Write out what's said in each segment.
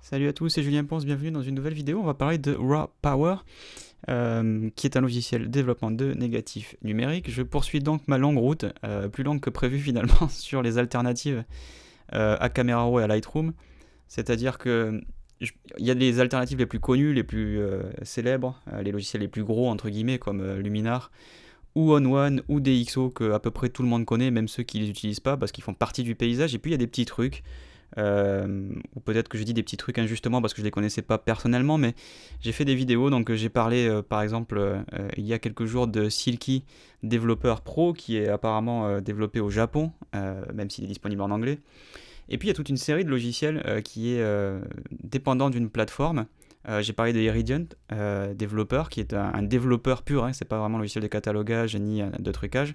Salut à tous, c'est Julien Ponce, bienvenue dans une nouvelle vidéo. On va parler de Raw Power, qui est un logiciel de développement de négatifs numériques. Je poursuis donc ma longue route, plus longue que prévu finalement, sur les alternatives à Camera Raw et à Lightroom. C'est-à-dire que il y a les alternatives les plus connues, les plus célèbres, les logiciels les plus gros entre guillemets comme Luminar ou OnOne ou DxO que à peu près tout le monde connaît, même ceux qui les utilisent pas parce qu'ils font partie du paysage. Et puis il y a des petits trucs, ou peut-être que je dis des petits trucs injustement parce que je les connaissais pas personnellement, mais j'ai fait des vidéos. Donc j'ai parlé par exemple il y a quelques jours de Silky Developer Pro qui est apparemment développé au Japon, même s'il est disponible en anglais. Et puis il y a toute une série de logiciels qui est dépendant d'une plateforme. J'ai parlé de Iridian Developer, qui est un développeur pur, hein, c'est pas vraiment un logiciel de catalogage ni de trucage.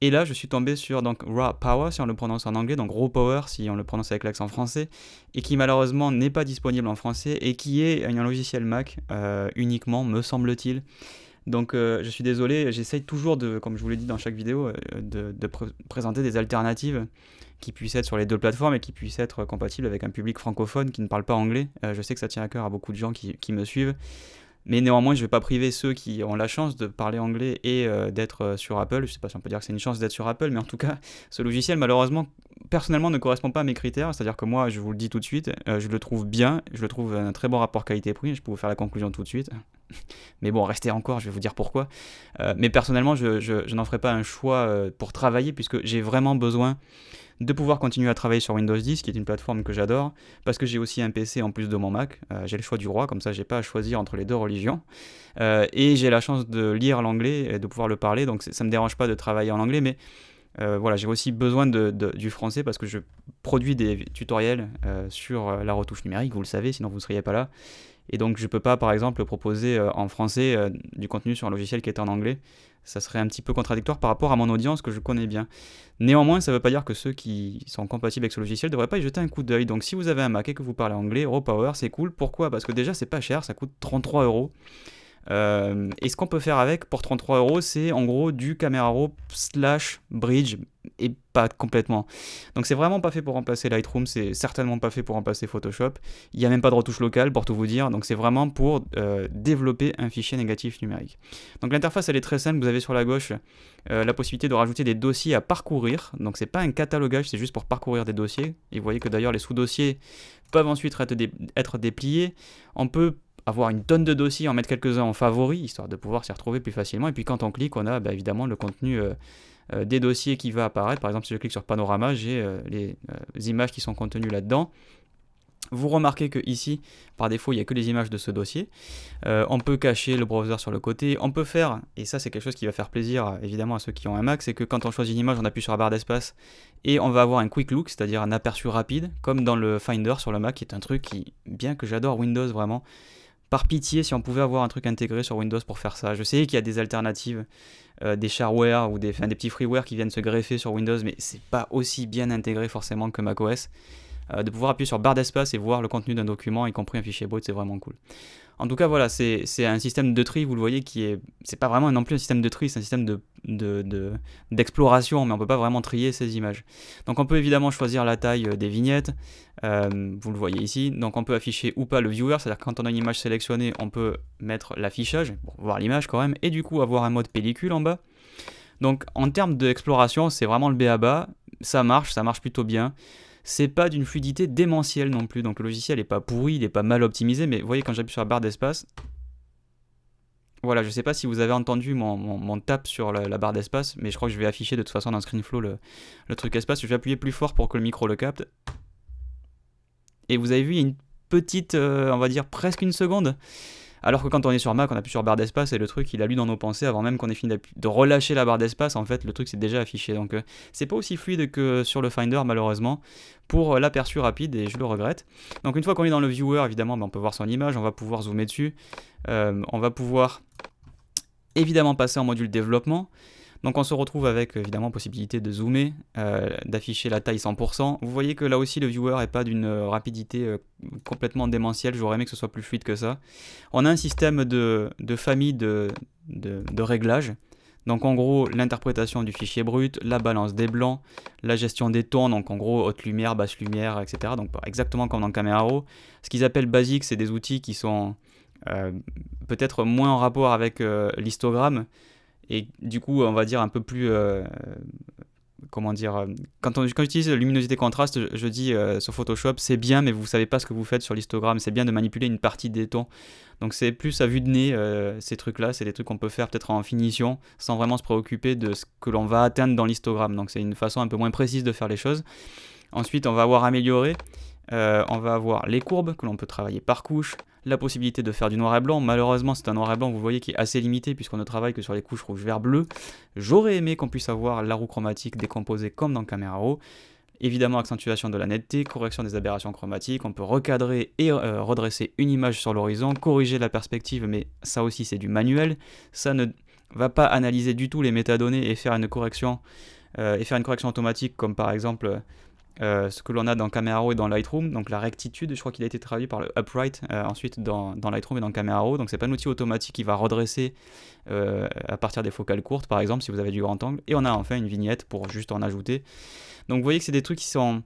Et là, je suis tombé sur donc Raw Power, si on le prononce en anglais, donc Raw Power, si on le prononce avec l'accent français, et qui malheureusement n'est pas disponible en français, et qui est un logiciel Mac uniquement, me semble-t-il. Donc je suis désolé, j'essaye toujours, comme je vous l'ai dit dans chaque vidéo, de présenter des alternatives qui puissent être sur les deux plateformes et qui puissent être compatibles avec un public francophone qui ne parle pas anglais. Je sais que ça tient à cœur à beaucoup de gens qui me suivent, mais néanmoins je ne vais pas priver ceux qui ont la chance de parler anglais et d'être sur Apple. Je ne sais pas si on peut dire que c'est une chance d'être sur Apple, mais en tout cas ce logiciel malheureusement personnellement ne correspond pas à mes critères. C'est à dire que moi, je vous le dis tout de suite, je le trouve bien, je le trouve un très bon rapport qualité-prix. Je peux vous faire la conclusion tout de suite, mais bon, restez encore, je vais vous dire pourquoi. Mais personnellement je n'en ferai pas un choix pour travailler, puisque j'ai vraiment besoin de pouvoir continuer à travailler sur Windows 10, qui est une plateforme que j'adore, parce que j'ai aussi un PC en plus de mon Mac. J'ai le choix du roi, comme ça j'ai pas à choisir entre les deux religions, et j'ai la chance de lire l'anglais et de pouvoir le parler, donc ça me dérange pas de travailler en anglais, mais voilà, j'ai aussi besoin du français parce que je produis des tutoriels sur la retouche numérique, vous le savez, sinon vous ne seriez pas là. Et donc je peux pas par exemple proposer en français du contenu sur un logiciel qui est en anglais. Ça serait un petit peu contradictoire par rapport à mon audience que je connais bien. Néanmoins, ça ne veut pas dire que ceux qui sont compatibles avec ce logiciel ne devraient pas y jeter un coup d'œil. Donc si vous avez un Mac et que vous parlez anglais, Raw Power c'est cool. Pourquoi ? Parce que déjà c'est pas cher, ça coûte 33€. Et ce qu'on peut faire avec pour 33€, c'est en gros du Camera Raw / Bridge, et pas complètement. Donc c'est vraiment pas fait pour remplacer Lightroom, c'est certainement pas fait pour remplacer Photoshop. Il n'y a même pas de retouche locale pour tout vous dire, donc c'est vraiment pour développer un fichier négatif numérique. Donc l'interface elle est très simple, vous avez sur la gauche la possibilité de rajouter des dossiers à parcourir. Donc c'est pas un catalogage, c'est juste pour parcourir des dossiers. Et vous voyez que d'ailleurs les sous-dossiers peuvent ensuite être dépliés. On peut avoir une tonne de dossiers, en mettre quelques-uns en favoris, histoire de pouvoir s'y retrouver plus facilement. Et puis quand on clique, on a évidemment le contenu des dossiers qui va apparaître. Par exemple, si je clique sur Panorama, j'ai les images qui sont contenues là-dedans. Vous remarquez que ici, par défaut, il n'y a que les images de ce dossier. On peut cacher le browser sur le côté. On peut faire, et ça c'est quelque chose qui va faire plaisir évidemment à ceux qui ont un Mac, c'est que quand on choisit une image, on appuie sur la barre d'espace et on va avoir un quick look, c'est-à-dire un aperçu rapide, comme dans le Finder sur le Mac, qui est un truc qui, bien que j'adore Windows vraiment, par pitié, si on pouvait avoir un truc intégré sur Windows pour faire ça. Je sais qu'il y a des alternatives, des shareware ou des petits freeware qui viennent se greffer sur Windows, mais c'est pas aussi bien intégré forcément que macOS. De pouvoir appuyer sur barre d'espace et voir le contenu d'un document, y compris un fichier brut, c'est vraiment cool. En tout cas, voilà, c'est un système de tri, vous le voyez, c'est pas vraiment non plus un système de tri, c'est un système d'exploration, mais on peut pas vraiment trier ces images. Donc on peut évidemment choisir la taille des vignettes, vous le voyez ici. Donc on peut afficher ou pas le viewer, c'est-à-dire que quand on a une image sélectionnée, on peut mettre l'affichage, pour voir l'image quand même, et du coup avoir un mode pellicule en bas. Donc en termes d'exploration, c'est vraiment le b.a.-ba, ça marche plutôt bien. C'est pas d'une fluidité démentielle non plus, donc le logiciel est pas pourri, il est pas mal optimisé, mais vous voyez quand j'appuie sur la barre d'espace, voilà, je sais pas si vous avez entendu mon tap sur la barre d'espace, mais je crois que je vais afficher de toute façon dans ScreenFlow le truc espace. Je vais appuyer plus fort pour que le micro le capte. Et vous avez vu, il y a une petite, on va dire presque une seconde. Alors que quand on est sur Mac, on appuie sur barre d'espace et le truc il a lu dans nos pensées avant même qu'on ait fini de relâcher la barre d'espace. En fait, le truc c'est déjà affiché. Donc c'est pas aussi fluide que sur le Finder malheureusement pour l'aperçu rapide, et je le regrette. Donc une fois qu'on est dans le viewer, évidemment, on peut voir son image, on va pouvoir zoomer dessus, on va pouvoir évidemment passer en module développement. Donc on se retrouve avec évidemment possibilité de zoomer, d'afficher la taille 100%. Vous voyez que là aussi le viewer n'est pas d'une rapidité complètement démentielle, j'aurais aimé que ce soit plus fluide que ça. On a un système de famille de réglages. Donc en gros, l'interprétation du fichier brut, la balance des blancs, la gestion des tons, donc en gros haute lumière, basse lumière, etc. Donc exactement comme dans Camera Raw. Ce qu'ils appellent basique, c'est des outils qui sont peut-être moins en rapport avec l'histogramme, et du coup on va dire un peu plus comment dire, quand j'utilise luminosité contraste, je dis sur Photoshop, c'est bien, mais vous savez pas ce que vous faites sur l'histogramme, c'est bien de manipuler une partie des tons. Donc c'est plus à vue de nez, ces trucs-là, c'est des trucs qu'on peut faire peut-être en finition, sans vraiment se préoccuper de ce que l'on va atteindre dans l'histogramme. Donc c'est une façon un peu moins précise de faire les choses. Ensuite, on va avoir amélioré, on va avoir les courbes que l'on peut travailler par couche, la possibilité de faire du noir et blanc. Malheureusement, c'est un noir et blanc, vous voyez, qui est assez limité puisqu'on ne travaille que sur les couches rouge, vert, bleu. J'aurais aimé qu'on puisse avoir la roue chromatique décomposée comme dans Camera Raw. Évidemment, accentuation de la netteté, correction des aberrations chromatiques, on peut recadrer et redresser une image sur l'horizon, corriger la perspective, mais ça aussi c'est du manuel. Ça ne va pas analyser du tout les métadonnées et faire une correction automatique, comme par exemple ce que l'on a dans Camera Raw et dans Lightroom, donc la rectitude, je crois qu'il a été traduit par le upright ensuite dans Lightroom et dans Camera Raw, donc c'est pas un outil automatique qui va redresser à partir des focales courtes par exemple si vous avez du grand angle, et on a enfin une vignette pour juste en ajouter. Donc vous voyez que c'est des trucs qui sont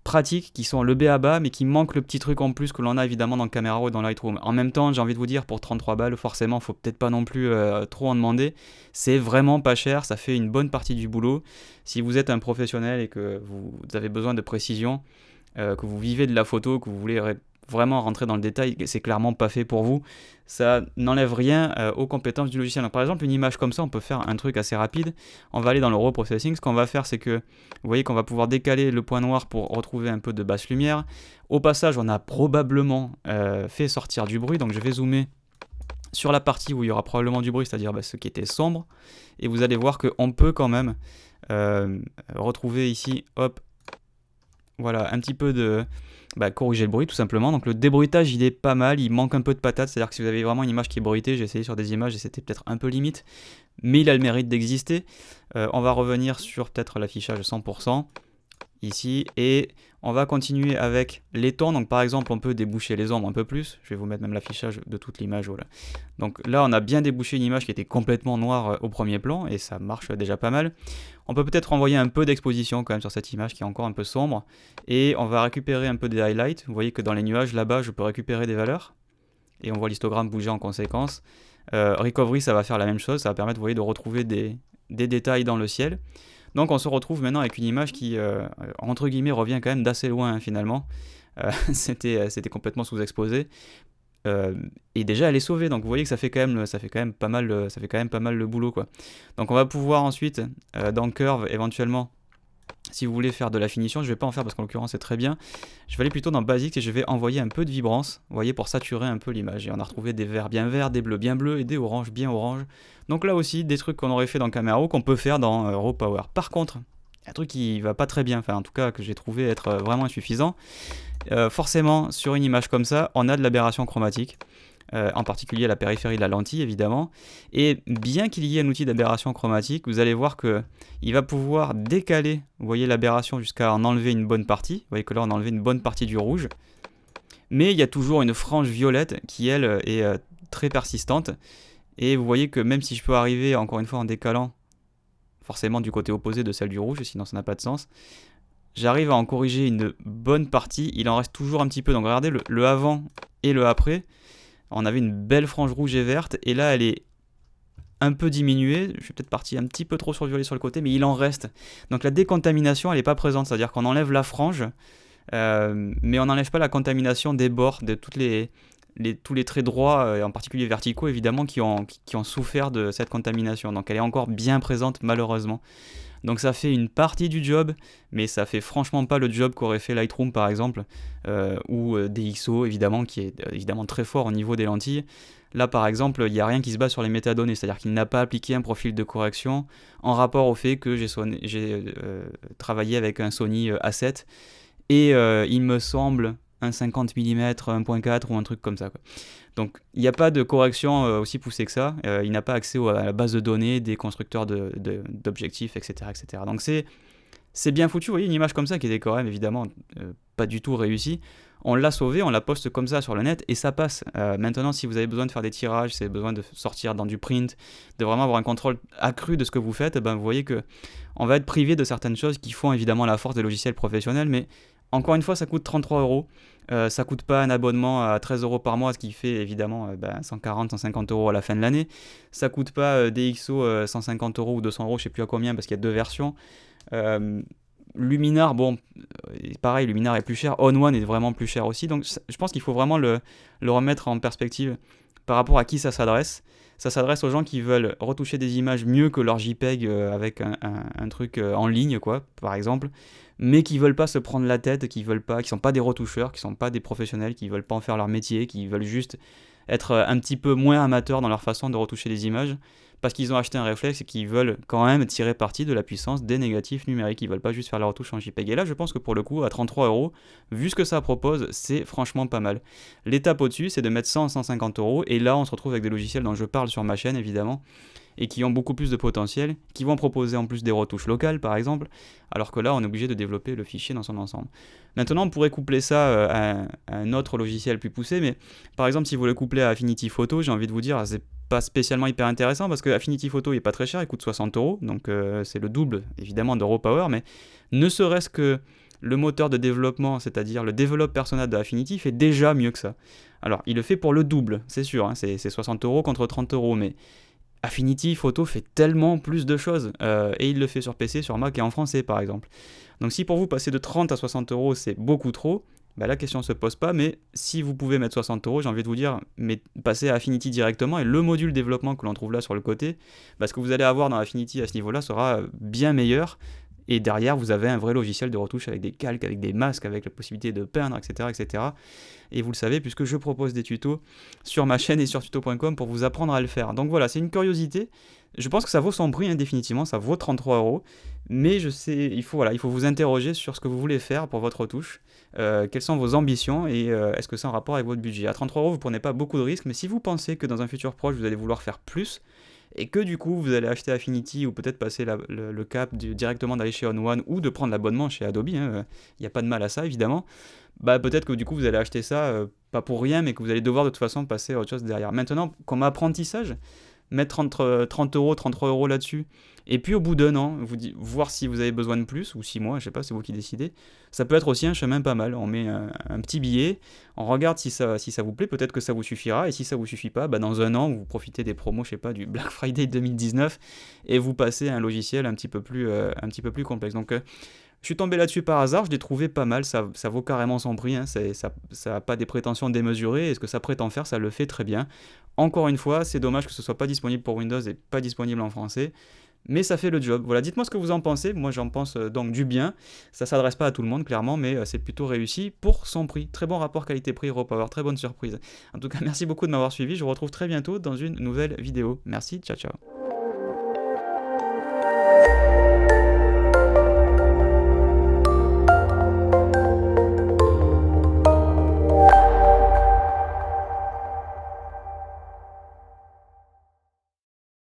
pratiques, qui sont le b.a.-ba, mais qui manquent le petit truc en plus que l'on a évidemment dans Camera Raw et dans Lightroom. En même temps, j'ai envie de vous dire, pour 33 balles, forcément, faut peut-être pas non plus trop en demander. C'est vraiment pas cher, ça fait une bonne partie du boulot. Si vous êtes un professionnel et que vous avez besoin de précision, que vous vivez de la photo, que vous voulez vraiment rentrer dans le détail, c'est clairement pas fait pour vous. Ça n'enlève rien aux compétences du logiciel. Donc, par exemple, une image comme ça, on peut faire un truc assez rapide. On va aller dans le raw processing. Ce qu'on va faire, c'est que vous voyez qu'on va pouvoir décaler le point noir pour retrouver un peu de basse lumière. Au passage, on a probablement fait sortir du bruit. Donc je vais zoomer sur la partie où il y aura probablement du bruit, c'est-à-dire ce qui était sombre. Et vous allez voir qu'on peut quand même retrouver ici, hop, voilà, un petit peu de... corriger le bruit tout simplement. Donc le débruitage il est pas mal, il manque un peu de patate, c'est à dire que si vous avez vraiment une image qui est bruitée, j'ai essayé sur des images et c'était peut-être un peu limite, mais il a le mérite d'exister. On va revenir sur peut-être l'affichage 100% ici, et on va continuer avec les tons. Donc par exemple on peut déboucher les ombres un peu plus, je vais vous mettre même l'affichage de toute l'image, voilà. Donc là on a bien débouché une image qui était complètement noire au premier plan, et ça marche déjà pas mal. On peut peut-être envoyer un peu d'exposition quand même sur cette image qui est encore un peu sombre, et on va récupérer un peu des highlights. Vous voyez que dans les nuages là-bas je peux récupérer des valeurs, et on voit l'histogramme bouger en conséquence. Recovery ça va faire la même chose, ça va permettre, vous voyez, de retrouver des détails dans le ciel. Donc on se retrouve maintenant avec une image qui, entre guillemets, revient quand même d'assez loin finalement. C'était complètement sous-exposé. Et déjà elle est sauvée, donc vous voyez que ça fait quand même pas mal le boulot, quoi. Donc on va pouvoir ensuite, dans Curve, éventuellement, si vous voulez faire de la finition, je vais pas en faire parce qu'en l'occurrence c'est très bien. Je vais aller plutôt dans Basics et je vais envoyer un peu de vibrance, vous voyez, pour saturer un peu l'image. Et on a retrouvé des verts, des bleus bien bleus et des oranges bien oranges. Donc là aussi, des trucs qu'on aurait fait dans Camera Raw qu'on peut faire dans Raw Power. Par contre, un truc qui va pas très bien, enfin en tout cas que j'ai trouvé être vraiment insuffisant. Forcément, sur une image comme ça, on a de l'aberration chromatique. En particulier à la périphérie de la lentille évidemment, et bien qu'il y ait un outil d'aberration chromatique, vous allez voir que il va pouvoir décaler, vous voyez, l'aberration jusqu'à en enlever une bonne partie. Vous voyez que là on a enlevé une bonne partie du rouge, mais il y a toujours une frange violette qui elle est très persistante, et vous voyez que même si je peux arriver encore une fois en décalant forcément du côté opposé de celle du rouge, sinon ça n'a pas de sens, j'arrive à en corriger une bonne partie. Il en reste toujours un petit peu, donc regardez le avant et le après. On avait une belle frange rouge et verte, et là elle est un peu diminuée. Je suis peut-être parti un petit peu trop sur le violet sur le côté, mais il en reste. Donc la décontamination elle n'est pas présente, c'est-à-dire qu'on enlève la frange, mais on n'enlève pas la contamination des bords, de tous les traits droits, en particulier verticaux évidemment, qui ont souffert de cette contamination. Donc elle est encore bien présente malheureusement. Donc ça fait une partie du job, mais ça fait franchement pas le job qu'aurait fait Lightroom par exemple, ou DxO évidemment, qui est évidemment très fort au niveau des lentilles. Là par exemple, il n'y a rien qui se base sur les métadonnées, c'est-à-dire qu'il n'a pas appliqué un profil de correction en rapport au fait que j'ai travaillé avec un Sony A7, et il me semble un 50 mm, 1.4 ou un truc comme ça, quoi. Donc il n'y a pas de correction aussi poussée que ça, il n'a pas accès à la base de données des constructeurs d'objectifs, etc., etc. Donc c'est C'est bien foutu, vous voyez une image comme ça qui était quand même évidemment pas du tout réussie. On l'a sauvée, on la poste comme ça sur le net et ça passe. Maintenant, si vous avez besoin de faire des tirages, si vous avez besoin de sortir dans du print, de vraiment avoir un contrôle accru de ce que vous faites, ben vous voyez que on va être privé de certaines choses qui font évidemment la force des logiciels professionnels, mais encore une fois, ça coûte 33 euros. Ça coûte pas un abonnement à 13 euros par mois, ce qui fait évidemment 140, 150 euros à la fin de l'année. Ça coûte pas DxO 150 euros ou 200 euros, je sais plus à combien, parce qu'il y a deux versions. Euh, Luminar, bon, pareil, Luminar est plus cher. On1 est vraiment plus cher aussi. Donc je pense qu'il faut vraiment le remettre en perspective par rapport à qui ça s'adresse. Ça s'adresse aux gens qui veulent retoucher des images mieux que leur JPEG avec un truc en ligne, quoi, par exemple, mais qui veulent pas se prendre la tête, qui sont pas des retoucheurs, qui sont pas des professionnels, qui veulent pas en faire leur métier, qui veulent juste être un petit peu moins amateurs dans leur façon de retoucher les images, parce qu'ils ont acheté un réflexe et qu'ils veulent quand même tirer parti de la puissance des négatifs numériques. Ils veulent pas juste faire la retouche en JPEG. Et là, je pense que pour le coup, à 33 euros, vu ce que ça propose, c'est franchement pas mal. L'étape au-dessus, c'est de mettre 100 150 euros. Et là, on se retrouve avec des logiciels dont je parle sur ma chaîne, évidemment, et qui ont beaucoup plus de potentiel, qui vont proposer en plus des retouches locales, par exemple, alors que là, on est obligé de développer le fichier dans son ensemble. Maintenant, on pourrait coupler ça à un autre logiciel plus poussé, mais par exemple, si vous le couplez à Affinity Photo, j'ai envie de vous dire, c'est pas spécialement hyper intéressant parce que Affinity Photo il est pas très cher, il coûte 60 euros, donc c'est le double évidemment de RawPower, mais ne serait-ce que le moteur de développement, c'est-à-dire le develop persona de Affinity, fait déjà mieux que ça. Alors, il le fait pour le double, c'est sûr, hein, c'est 60 euros contre 30 euros, mais Affinity Photo fait tellement plus de choses, et il le fait sur PC, sur Mac et en français par exemple. Donc si pour vous passer de 30 à 60 euros c'est beaucoup trop, bah la question ne se pose pas, mais si vous pouvez mettre 60 euros, j'ai envie de vous dire, mais passez à Affinity directement et le module développement que l'on trouve là sur le côté, bah, ce que vous allez avoir dans Affinity à ce niveau-là sera bien meilleur. Et derrière, vous avez un vrai logiciel de retouche avec des calques, avec des masques, avec la possibilité de peindre, etc., etc. Et vous le savez, puisque je propose des tutos sur ma chaîne et sur tuto.com pour vous apprendre à le faire. Donc voilà, c'est une curiosité. Je pense que ça vaut son prix, hein, définitivement, ça vaut 33 euros. Mais je sais, il faut vous interroger sur ce que vous voulez faire pour votre retouche. Quelles sont vos ambitions et est-ce que c'est en rapport avec votre budget. À 33 euros, vous ne prenez pas beaucoup de risques, mais si vous pensez que dans un futur proche, vous allez vouloir faire plus, et que du coup vous allez acheter Affinity ou peut-être passer le cap directement d'aller chez On1 ou de prendre l'abonnement chez Adobe, il n'y a pas de mal à ça évidemment, bah peut-être que du coup vous allez acheter ça pas pour rien, mais que vous allez devoir de toute façon passer à autre chose derrière. Maintenant, comme apprentissage, mettre entre 30 euros, 33 euros là-dessus, et puis au bout d'un an, voir si vous avez besoin de plus, ou 6 mois, je sais pas, c'est vous qui décidez, ça peut être aussi un chemin pas mal. On met un petit billet, on regarde si ça vous plaît, peut-être que ça vous suffira, et si ça vous suffit pas, bah dans un an, vous profitez des promos, je sais pas, du Black Friday 2019, et vous passez à un logiciel un petit peu plus complexe. Donc je suis tombé là-dessus par hasard, je l'ai trouvé pas mal, ça vaut carrément son prix, hein, ça n'a pas des prétentions démesurées, et ce que ça prétend faire, ça le fait très bien. Encore une fois, c'est dommage que ce soit pas disponible pour Windows et pas disponible en français, mais ça fait le job. Voilà, dites-moi ce que vous en pensez, moi j'en pense donc du bien, ça s'adresse pas à tout le monde clairement, mais c'est plutôt réussi pour son prix. Très bon rapport qualité-prix, RawPower, très bonne surprise. En tout cas, merci beaucoup de m'avoir suivi, je vous retrouve très bientôt dans une nouvelle vidéo. Merci, ciao ciao.